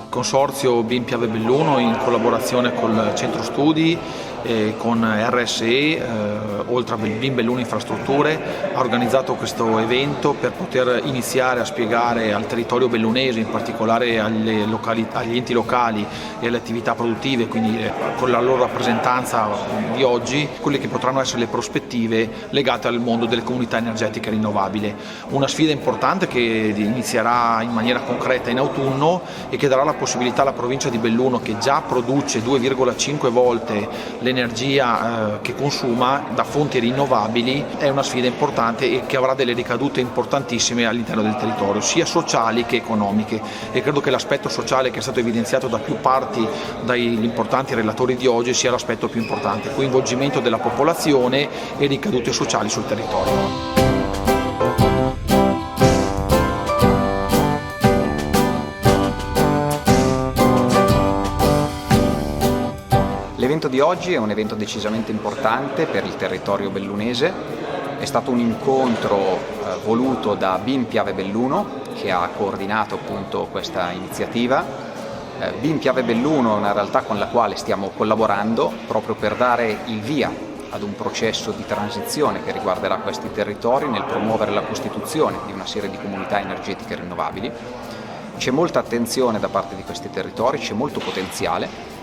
Consorzio BIM Piave Belluno, in collaborazione col Centro Studi e con RSE, oltre a BIM Belluno Infrastrutture, ha organizzato questo evento per poter iniziare a spiegare al territorio bellunese, in particolare agli enti locali e alle attività produttive, quindi con la loro rappresentanza di oggi, quelle che potranno essere le prospettive legate al mondo delle comunità energetiche rinnovabili. Una sfida importante che inizierà in maniera concreta in autunno e che darà la possibilità alla provincia di Belluno, che già produce 2,5 volte l'energia che consuma da fonti rinnovabili, è una sfida importante e che avrà delle ricadute importantissime all'interno del territorio, sia sociali che economiche, e credo che l'aspetto sociale, che è stato evidenziato da più parti dagli importanti relatori di oggi, sia l'aspetto più importante: coinvolgimento della popolazione e ricadute sociali sul territorio. L'evento di oggi è un evento decisamente importante per il territorio bellunese. È stato un incontro voluto da BIM Piave Belluno, che ha coordinato appunto questa iniziativa. BIM Piave Belluno è una realtà con la quale stiamo collaborando proprio per dare il via ad un processo di transizione che riguarderà questi territori nel promuovere la costituzione di una serie di comunità energetiche rinnovabili. C'è molta attenzione da parte di questi territori, c'è molto potenziale.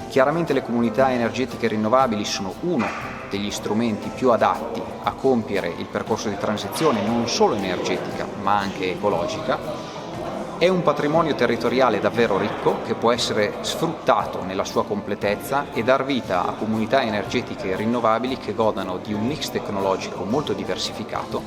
Chiaramente le comunità energetiche rinnovabili sono uno degli strumenti più adatti a compiere il percorso di transizione non solo energetica ma anche ecologica. È un patrimonio territoriale davvero ricco che può essere sfruttato nella sua completezza e dar vita a comunità energetiche rinnovabili che godano di un mix tecnologico molto diversificato,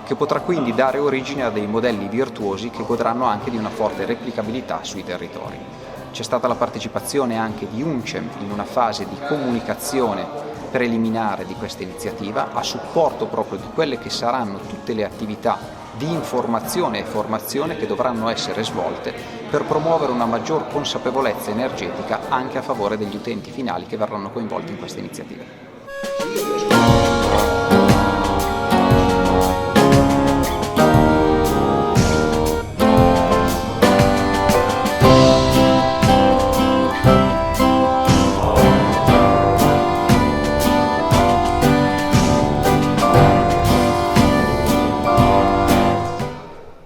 che potrà quindi dare origine a dei modelli virtuosi che godranno anche di una forte replicabilità sui territori. C'è stata la partecipazione anche di UNCEM in una fase di comunicazione preliminare di questa iniziativa, a supporto proprio di quelle che saranno tutte le attività di informazione e formazione che dovranno essere svolte per promuovere una maggior consapevolezza energetica anche a favore degli utenti finali che verranno coinvolti in questa iniziativa.